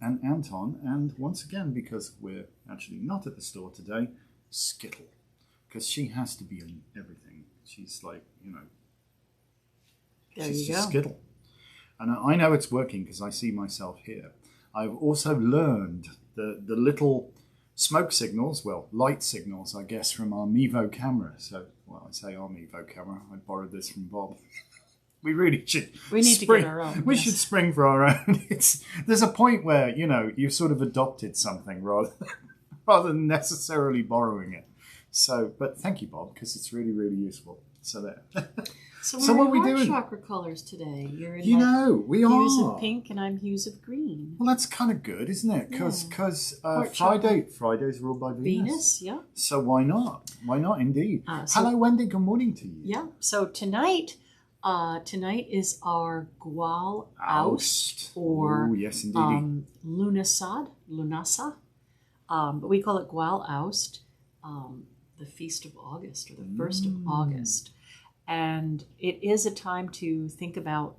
and Anton, and once again, because we're actually not at the store today, Skittle, because she has to be in everything. She's like, she's just Skittle. And I know it's working because I see myself here. I've also learned the little smoke signals, light signals, I guess, from our Mevo camera. So, I say our Mevo camera. I borrowed this from Bob. We really should. We need to get our own. We should spring for our own. There's a point where you've sort of adopted something rather than necessarily borrowing it. So, but thank you, Bob, because it's really, really useful. So there. So what are we doing? Chakra colors today. You're in we hues are of pink, and I'm hues of green. Well, that's kind of good, isn't it? Because Friday's ruled by Venus. Yeah. So why not? Why not, indeed? Hello, Wendy. Good morning to you. Yeah. So tonight is our Gwal Oust, or yes, indeed. Lunasa, but we call it Gwal Oust, the Feast of August, or the 1st of August. And it is a time to think about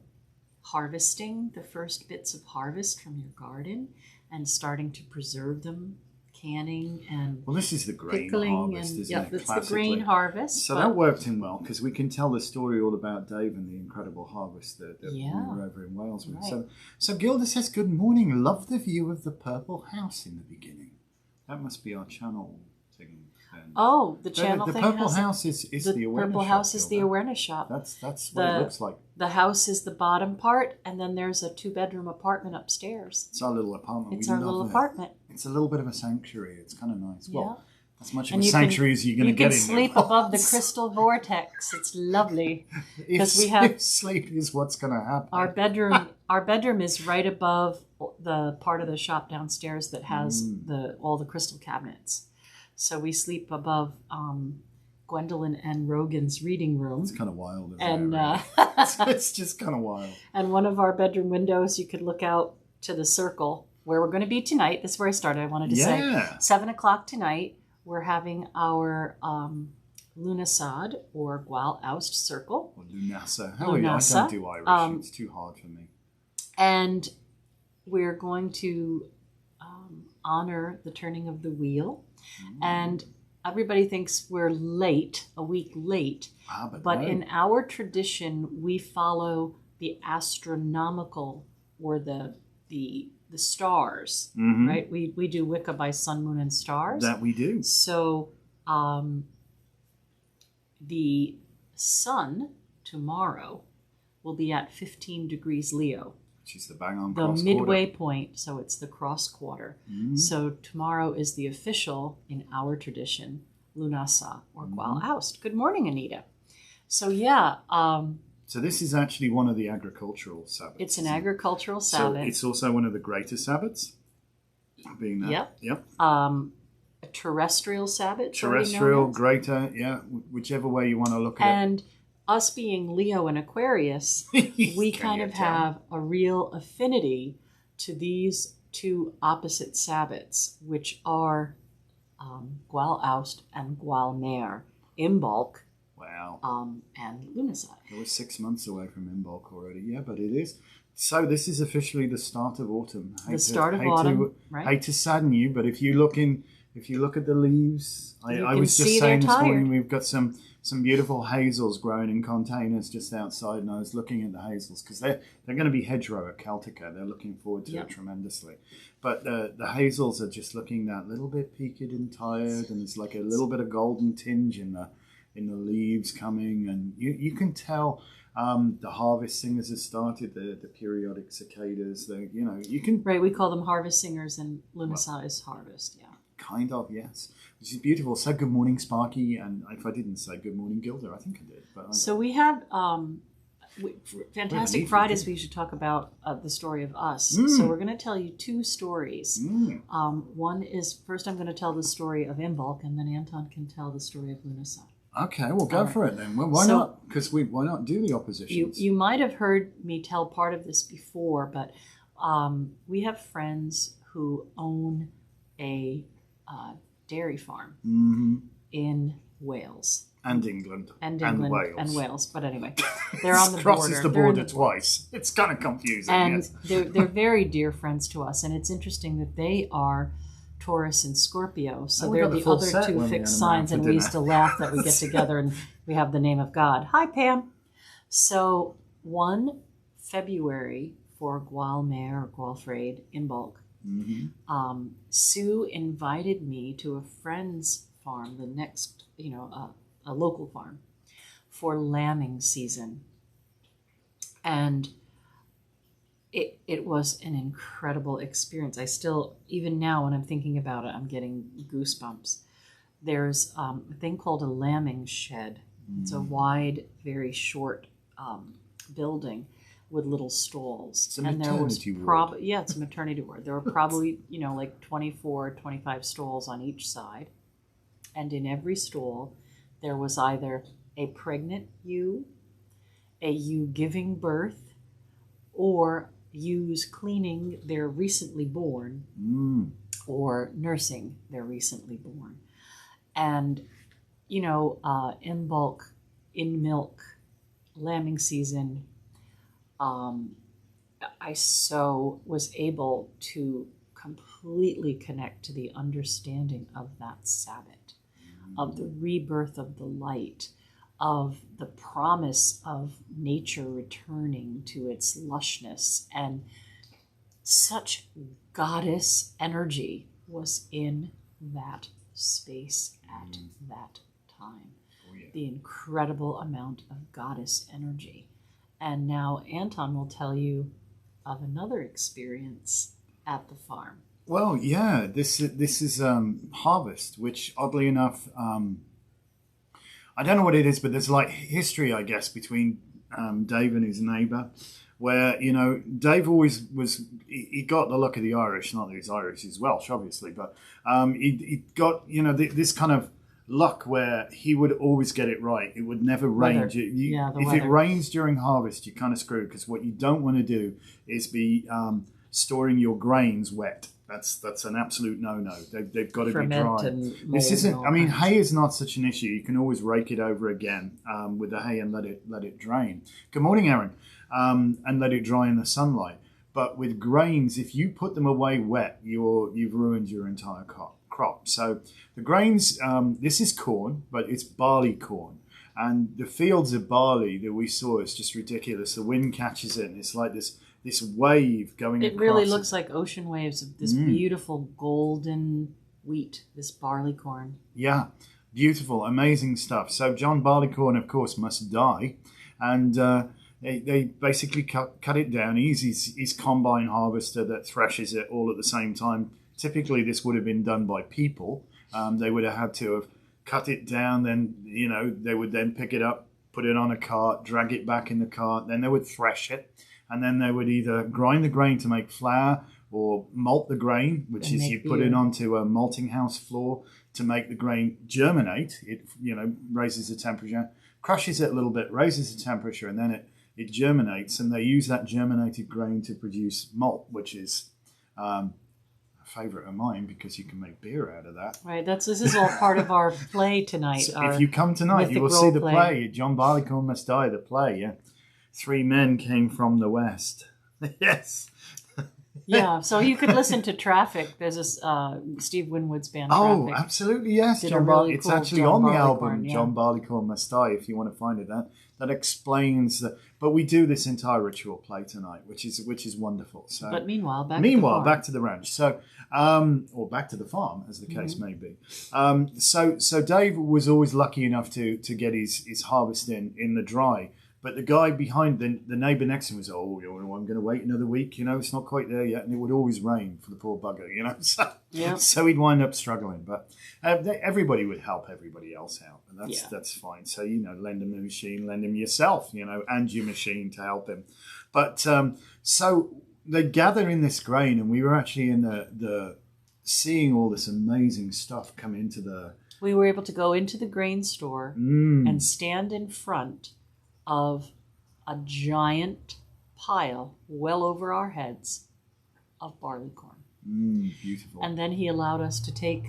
harvesting the first bits of harvest from your garden and starting to preserve them, canning and this is the grain harvest, isn't it? That's the grain harvest. So that worked in well because we can tell the story all about Dave and the incredible harvest that we were over in Wales with. Right. So Gilda says, good morning. Love the view of the purple house in the beginning. That must be our channel thing. Oh, the channel the thing. Purple House is the awareness Purple shop. House is the awareness shop. That's what it looks like. The house is the bottom part, and then there's a 2-bedroom apartment upstairs. It's our little apartment. It's our little apartment. It's a little bit of a sanctuary. It's kind of nice. Yeah. Well, as much of a sanctuary as you're going to get in. You can sleep above the crystal vortex. It's lovely because if sleep is what's going to happen. Our bedroom is right above the part of the shop downstairs that has all the crystal cabinets. So we sleep above Gwendolyn and Rogan's reading room. It's kind of wild, isn't it? It's just kind of wild. And one of our bedroom windows, you could look out to the circle where we're going to be tonight. That's where I started. I wanted to say 7 o'clock tonight. We're having our Lunasad, or Gwal Oust circle. Or Lunasa. I don't do Irish. It's too hard for me. And we're going to honor the turning of the wheel. And everybody thinks we're late, a week late. But in our tradition, we follow the astronomical, or the stars, right? We do Wicca by sun, moon, and stars. That we do. So the sun tomorrow will be at 15 degrees Leo. She's the bang on the cross midway quarter. point, so it's the cross quarter. So tomorrow is the official, in our tradition, Lunasa, or Gwal Oust. Good morning, Anita. So so this is actually one of the agricultural Sabbats. It's an agricultural Sabbat. So it's also one of the greater Sabbats, being that. Yep. A terrestrial Sabbat. Terrestrial, greater, whichever way you want to look at it. And us being Leo and Aquarius, we kind of have a real affinity to these two opposite Sabbats, which are Gwal Oust and Gwal Mare, Imbolc, and Lunasad. We're 6 months away from Imbolc already, but it is. So this is officially the start of autumn. Right? Hate to sadden you, but if you look at the leaves, I was just saying this morning we've got some beautiful hazels growing in containers just outside, and I was looking at the hazels because they're going to be hedgerow at Celtica. They're looking forward to it tremendously. But the hazels are just looking that little bit peaked and tired, and there's like a little bit of golden tinge in the leaves coming, and you can tell the harvest singers have started. The periodic cicadas. You can we call them harvest singers, and Lunasad is harvest. Yeah. Kind of, yes. Which is beautiful. So good morning, Sparky. And if I didn't say good morning, Gilda, I think I did. But so we have Fantastic Fridays. We should talk about the story of us. So we're going to tell you 2 stories. One is, first I'm going to tell the story of Imbolc, and then Anton can tell the story of Lunasad. Okay, well, go for it then. Well, why not? Because why not do the oppositions? You might have heard me tell part of this before, but we have friends who own a dairy farm in Wales. And England. And Wales. And Wales. But anyway, they're on the border. Crosses the border twice. It's kind of confusing. And yes. they're very dear friends to us. And it's interesting that they are Taurus and Scorpio. So they're the other two fixed signs. And we used to laugh that we get together and we have the name of God. Hi, Pam. So 1 February for Gualmer or Gualfrade in bulk. Mm-hmm. Sue invited me to a friend's farm, the next, a local farm, for lambing season. And it was an incredible experience. I still, even now when I'm thinking about it, I'm getting goosebumps. There's a thing called a lambing shed. It's a wide, very short building with little stalls. It's a maternity ward. Yeah, it's a maternity ward. There were probably, like 24, 25 stalls on each side. And in every stall, there was either a pregnant ewe, a ewe giving birth, or ewes cleaning their recently born or nursing their recently born. And, in bulk, in milk, lambing season, I so was able to completely connect to the understanding of that Sabbath, of the rebirth of the light, of the promise of nature returning to its lushness. And such goddess energy was in that space at that time. Oh, yeah. The incredible amount of goddess energy. And now Anton will tell you of another experience at the farm. Well, yeah, this is harvest, which oddly enough, I don't know what it is, but there's like history, I guess, between Dave and his neighbour, where, Dave always he got the luck of the Irish, not that he's Irish, he's Welsh, obviously, but he got, this kind of luck where he would always get it right. It would never rain. If it rains during harvest, you're kind of screwed, because what you don't want to do is be storing your grains wet. That's an absolute no-no. They've got to be dry. This isn't. I mean, hay is not such an issue. You can always rake it over again with the hay and let it drain. Good morning, Aaron. And let it dry in the sunlight. But with grains, if you put them away wet, you've ruined your entire crop. So the grains. This is corn, but it's barley corn. And the fields of barley that we saw is just ridiculous. The wind catches it, and it's like this wave going across. It really looks like ocean waves of this beautiful golden wheat, this barley corn. Yeah, beautiful, amazing stuff. So John Barleycorn, of course, must die. And they basically cut it down. He's his combine harvester that threshes it all at the same time. Typically, this would have been done by people. They would have had to have cut it down. Then, they would then pick it up, put it on a cart, drag it back in the cart. Then they would thresh it. And then they would either grind the grain to make flour or malt the grain, which is you put it onto a malting house floor to make the grain germinate. It, raises the temperature, crushes it a little bit, raises the temperature, and then it germinates. And they use that germinated grain to produce malt, which is a favorite of mine because you can make beer out of that. Right. This is all part of our play tonight. So if you come tonight, you will see the play. John Barleycorn Must Die, the play, yeah. 3 men came from the West. Yes. Yeah, so you could listen to Traffic. There's this Steve Winwood's band Traffic. Oh, absolutely, yes. It's actually on the album, John Barleycorn Must Die, if you want to find it. That explains that. But we do this entire ritual play tonight, which is wonderful. So, but meanwhile, back to the ranch. So, or back to the farm, as the case may be. So Dave was always lucky enough to get his harvest in the dry. But the guy behind the neighbour next to him was, I'm going to wait another week. It's not quite there yet, and it would always rain for the poor bugger. So he'd wind up struggling. But everybody would help everybody else out, and that's fine. So lend him a machine, lend him yourself, and your machine to help him. But so they gather in this grain, and we were actually in the seeing all this amazing stuff come into the. We were able to go into the grain store and stand in front of a giant pile well over our heads of barley corn. Beautiful. And then he allowed us to take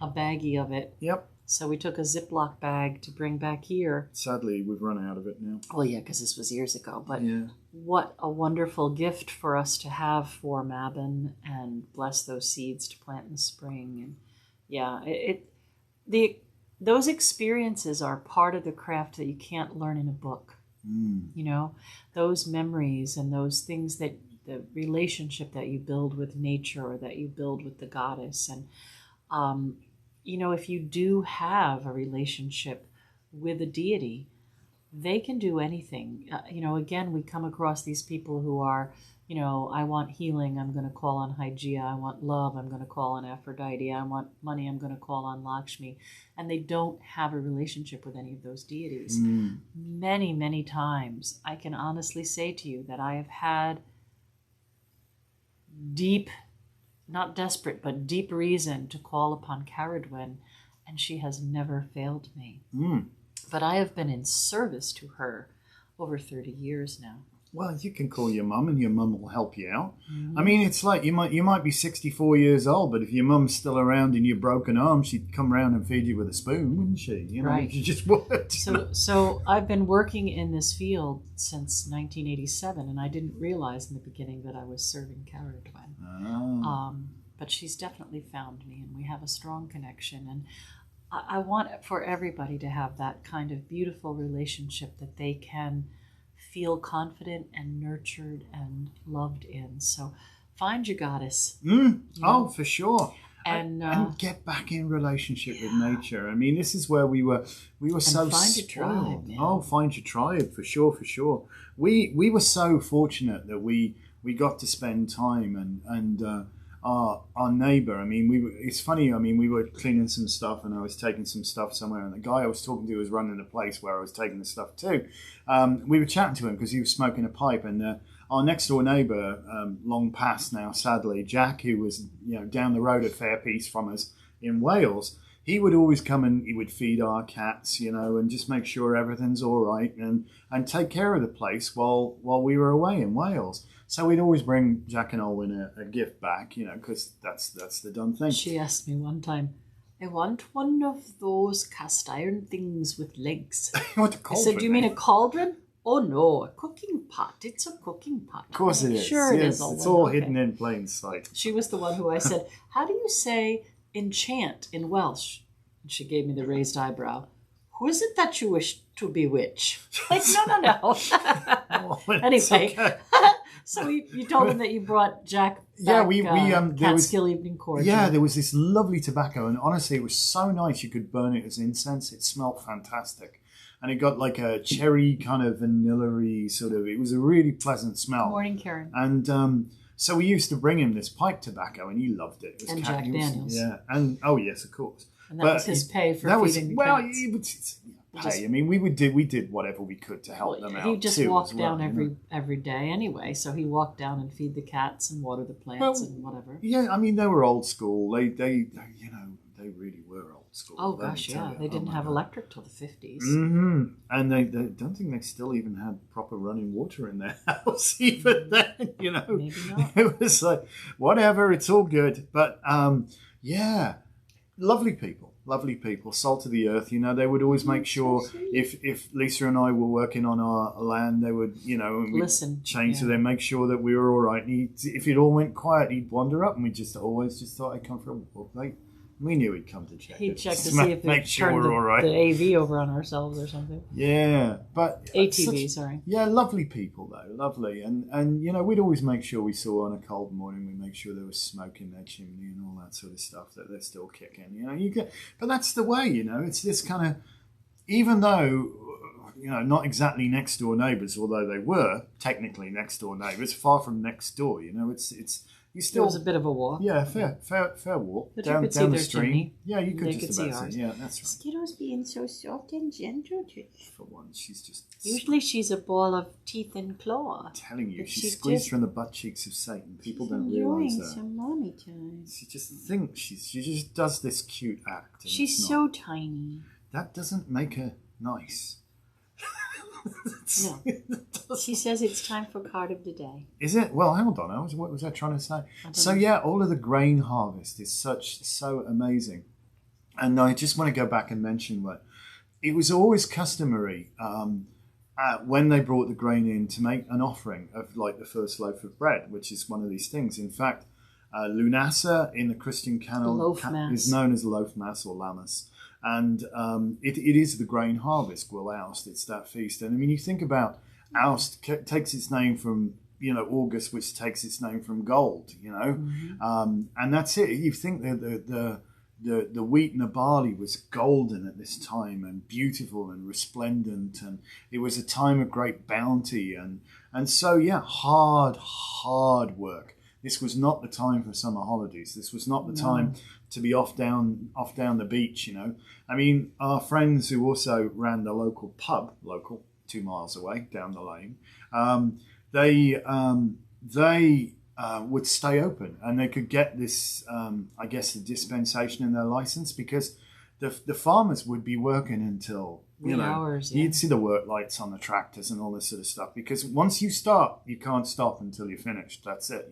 a baggie of it. Yep. So we took a Ziploc bag to bring back here. Sadly, we've run out of it now. Well, yeah, because this was years ago. But yeah. What a wonderful gift for us to have for Mabon and bless those seeds to plant in the spring. And yeah, those experiences are part of the craft that you can't learn in a book. You know, those memories and those things that the relationship that you build with nature or that you build with the goddess. And, you know, if you do have a relationship with a deity, they can do anything. You know, again, we come across these people who are, you know, I want healing, I'm going to call on Hygeia. I want love, I'm going to call on Aphrodite. I want money, I'm going to call on Lakshmi. And they don't have a relationship with any of those deities. Many, many times, I can honestly say to you that I have had deep, not desperate, but deep reason to call upon Caradwen, and she has never failed me. But I have been in service to her over 30 years now. Well, you can call your mum and your mum will help you out. I mean, it's like you might be 64 years old, but if your mum's still around and you're broken arm, she'd come round and feed you with a spoon, wouldn't she? You know, right. She just would. So I've been working in this field since 1987, and I didn't realize in the beginning that I was serving Caradwen. But she's definitely found me, and we have a strong connection. And I want for everybody to have that kind of beautiful relationship that they can feel confident and nurtured and loved in. So find your goddess. Oh, for sure. And get back in relationship with nature. I mean, this is where we were so find your tribe, man. Oh, find your tribe, for sure. We were so fortunate that we got to spend time and our neighbor. I mean, it's funny. I mean, we were cleaning some stuff, and I was taking some stuff somewhere, and the guy I was talking to was running a place where I was taking the stuff too. We were chatting to him because he was smoking a pipe, and our next door neighbor, long past now, sadly, Jack, who was down the road a fair piece from us in Wales. He would always come and he would feed our cats, and just make sure everything's all right and take care of the place while we were away in Wales. So we'd always bring Jack and Olwyn a gift back, because that's the done thing. She asked me one time, I want one of those cast iron things with legs. What a cauldron? I said, do you mean a cauldron? Oh no, a cooking pot. It's a cooking pot. Of course it is. Sure it is. It's all hidden in plain sight. She was the one who I said, how do you say enchant in Welsh? And she gave me the raised eyebrow. Who is it that you wish to bewitch? Like, no. Oh, anyway, okay. So you told him that you brought Jack back, Catskill Evening Cordial. Yeah, there was this lovely tobacco, and honestly, it was so nice you could burn it as incense. It smelled fantastic. And it got like a cherry kind of vanilla-y sort of, it was a really pleasant smell. Good morning, Karen. And so we used to bring him this pipe tobacco, and he loved it. It was Jack Daniels. Yeah, and oh yes, of course. And that was his pay for feeding the cats. I mean, we did whatever we could to help them out. He just walked down every day anyway, so he walked down and feed the cats and water the plants and whatever. Yeah, I mean, they were old school. They really were old school. Oh gosh, yeah, they didn't have electric till the 50s. And they don't think they still even had proper running water in their house even then. Maybe not. It was like whatever, it's all good. But yeah, lovely people, salt of the earth. They would always make sure if Lisa and I were working on our land, they would, listen, change to them, make sure that we were all right. And if it all went quiet, he'd wander up, and we always thought I'd come for a walk. Like, we knew he'd come to check. He'd check to see if make it sure turned we're all right. the AV over on ourselves or something. Yeah, but ATV, sorry. Yeah, lovely people though, lovely, and we'd always make sure we saw on a cold morning, we make sure there was smoke in their chimney and all that sort of stuff, that they're still kicking. But that's the way, It's this kind of, even though not exactly next door neighbours, although they were technically next door neighbours, far from next door. It's. It was a bit of a walk. Yeah, fair walk. But down you could see their stream. Chimney. Yeah, you could they just could about see see. Yeah, that's right. Skiddo's being so soft and gentle. For once, she's just... Usually she's a ball of teeth and claw. I'm telling you, she's squeezed from the butt cheeks of Satan. People don't realise that. Some mommy time. She just thinks she just does this cute act. And she's so tiny. That doesn't make her nice. No. She says it's time for card of the day. Is it? Well, hold on. What was I trying to say? So yeah, all of the grain harvest is so amazing. And I just want to go back and mention what it was always customary when they brought the grain in to make an offering of like the first loaf of bread, which is one of these things. In fact, Lunasa in the Christian canon is known as loaf mass or Lammas. And it is the grain harvest, Gwyl-Awst. It's that feast. And I mean, you think about Awst takes its name from, August, which takes its name from gold, and that's it. You think that the wheat and the barley was golden at this time and beautiful and resplendent, and it was a time of great bounty. And so, hard work. This was not the time for summer holidays. This was not the time to be off down the beach, I mean, our friends who also ran the local pub, 2 miles away down the lane, they would stay open, and they could get this, the dispensation in their license, because the farmers would be working until hours. You'd see the work lights on the tractors and all this sort of stuff, because once you start, you can't stop until you're finished. That's it.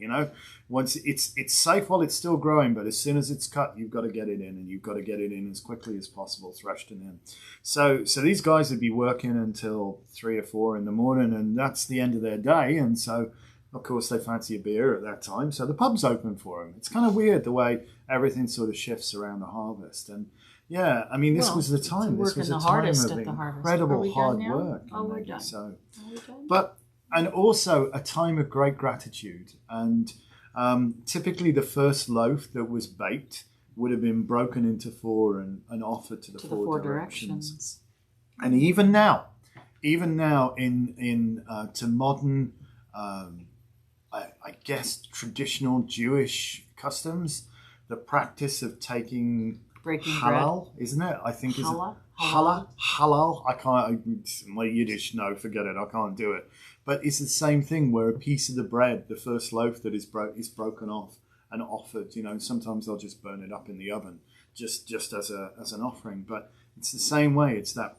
Once it's safe while it's still growing, but as soon as it's cut, you've got to get it in, and you've got to get it in as quickly as possible, threshed and in. So these guys would be working until 3 or 4 in the morning, and that's the end of their day. And so, of course, they fancy a beer at that time, so the pub's open for them. It's kind of weird the way everything sort of shifts around the harvest. And yeah, I mean, this was the time. This was a time of incredible hard work. We're done. So, and also a time of great gratitude. And typically, the first loaf that was baked would have been broken into 4 and offered to the four directions. And even now, in to modern, I guess, traditional Jewish customs, the practice of taking breaking halal, bread. Isn't it? I think is Halal. Halal. I can't. My Yiddish, no, forget it. I can't do it. But it's the same thing where a piece of the bread, the first loaf that is broken off and offered. Sometimes they'll just burn it up in the oven, just as an offering. But it's the same way. It's that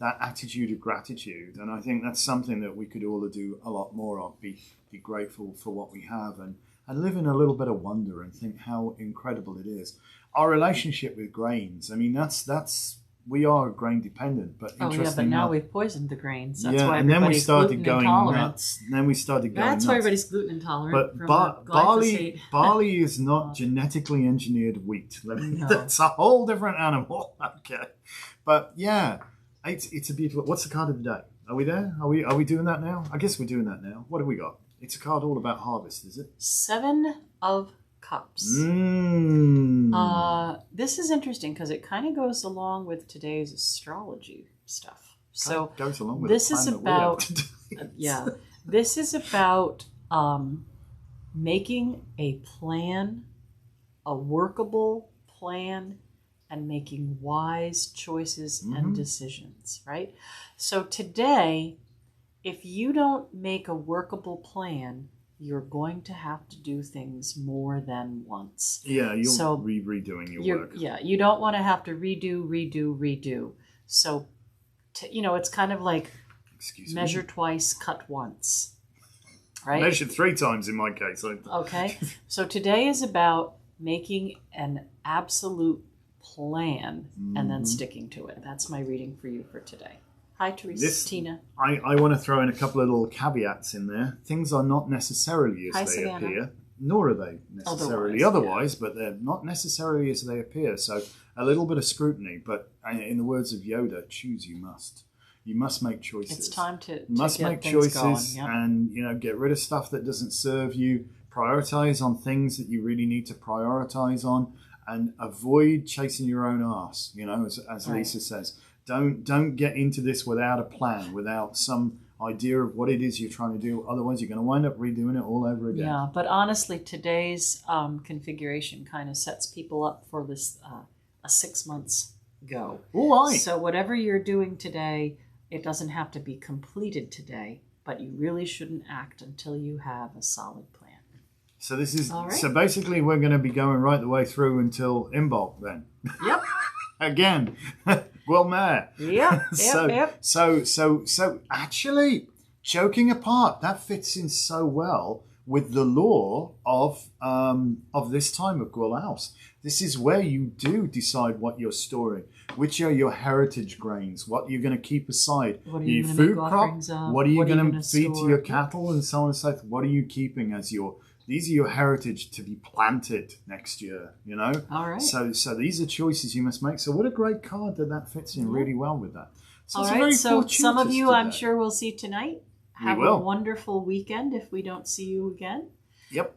attitude of gratitude, and I think that's something that we could all do a lot more of. Be grateful for what we have, and live in a little bit of wonder, and think how incredible it is. Our relationship with grains. I mean, that's we are grain dependent, but interesting. But now we've poisoned the grains. That's why and then we everybody's started gluten going intolerant. nuts. Then we started going That's nuts. why everybody's gluten intolerant. But barley is not genetically engineered wheat. No. That's a whole different animal. Okay, but yeah, it's a beautiful. What's the card of the day? Are we there? Are we doing that now? I guess we're doing that now. What have we got? It's a card all about harvest, is it? 7 of Cups. This is interesting because it kind of goes along with today's astrology stuff. So goes along with this is about this is about making a plan, a workable plan, and making wise choices and decisions, right? So today, if you don't make a workable plan, you're going to have to do things more than once. Yeah, you'll be redoing your work. Yeah, you don't want to have to redo. So, it's kind of like measure twice, cut once, right? Measure 3 times in my case. Okay, so today is about making an absolute plan and then sticking to it. That's my reading for you for today. Hi, Teresa. Tina. I want to throw in a couple of little caveats in there. Things are not necessarily as they appear, nor are they necessarily otherwise, but they're not necessarily as they appear. So a little bit of scrutiny, but in the words of Yoda, choose you must. You must make choices. It's time to make get choices going, yep. And get rid of stuff that doesn't serve you. Prioritize on things that you really need to prioritize on, and avoid chasing your own arse. As right. Lisa says. Don't get into this without a plan, without some idea of what it is you're trying to do. Otherwise, you're going to wind up redoing it all over again. Yeah, but honestly, today's configuration kind of sets people up for this a 6 months go. All right. So whatever you're doing today, it doesn't have to be completed today, but you really shouldn't act until you have a solid plan. So this is right. So basically, we're going to be going right the way through until Imbolc then. Yep. Again. Well, Mayor. Yep. So actually, joking apart, that fits in so well with the lore of this time of Gwalaus. This is where you do decide what you're storing, which are your heritage grains, what you're going to keep aside, what are your food crop, what are you going to feed to your cattle, and so on and so forth. What are you keeping as these are your heritage to be planted next year, you know? All right. So these are choices you must make. So what a great card that fits in really well with that. So all right, so some of you I'm sure we'll see tonight. Have a wonderful weekend if we don't see you again. Yep.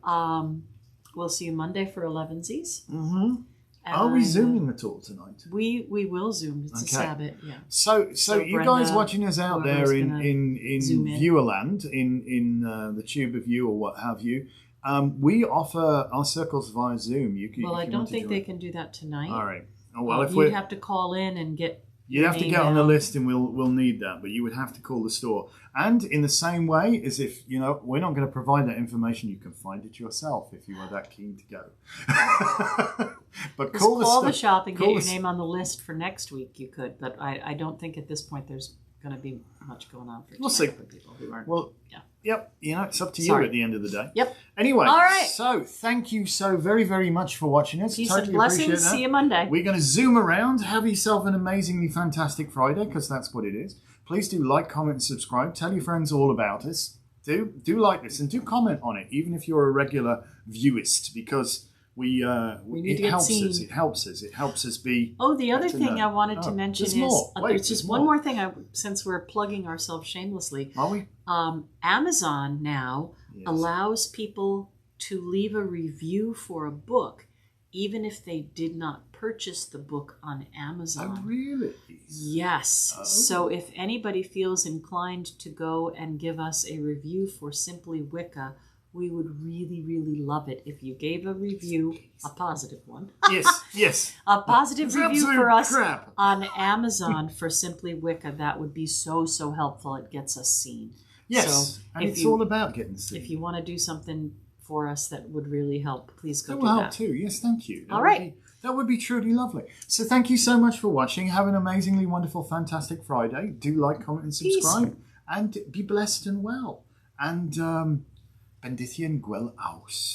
We'll see you Monday for Elevensies. Mm-hmm. Are we Zooming at all tonight? We will Zoom. It's a Sabbath, yeah. So you Brenda, guys watching us out there in Viewerland, in the Tube of You or what have you, we offer our circles via Zoom. I don't think they can do that tonight. All right. Oh, well, if you'd have to call in and get... You'd have to get on the list, and we'll need that. But you would have to call the store. And in the same way as if, you know, we're not going to provide that information, you can find it yourself if you are that keen to go. But call the shop and get your name on the list for next week. You could, but I don't think at this point there's going to be much going on for people who aren't. Well, yeah. Yep, you know, it's up to you at the end of the day. Yep. Anyway, all right. So thank you so very, very much for watching us. Peace and blessings. See you Monday. We're going to zoom around. Have yourself an amazingly fantastic Friday, because that's what it is. Please do like, comment, and subscribe. Tell your friends all about us. Do like this and do comment on it, even if you're a regular viewist, because it helps us. It helps us. It helps us be. Oh, the other thing I wanted to mention is there's just one more thing. Since we're plugging ourselves shamelessly, are we? Amazon now allows people to leave a review for a book, even if they did not purchase the book on Amazon. Oh, really? Yes. Oh. So if anybody feels inclined to go and give us a review for Simply Wicca, we would really, really love it if you gave a review, a positive one. Yes. A positive review for us on Amazon for Simply Wicca. That would be so helpful. It gets us seen. Yes, so and it's all about getting seen. If you want to do something for us that would really help, please go do that. That will help too. Yes, thank you. All right. That would be truly lovely. So thank you so much for watching. Have an amazingly wonderful, fantastic Friday. Do like, comment, and subscribe. Peace. And be blessed and well. And bendición Gwalaus.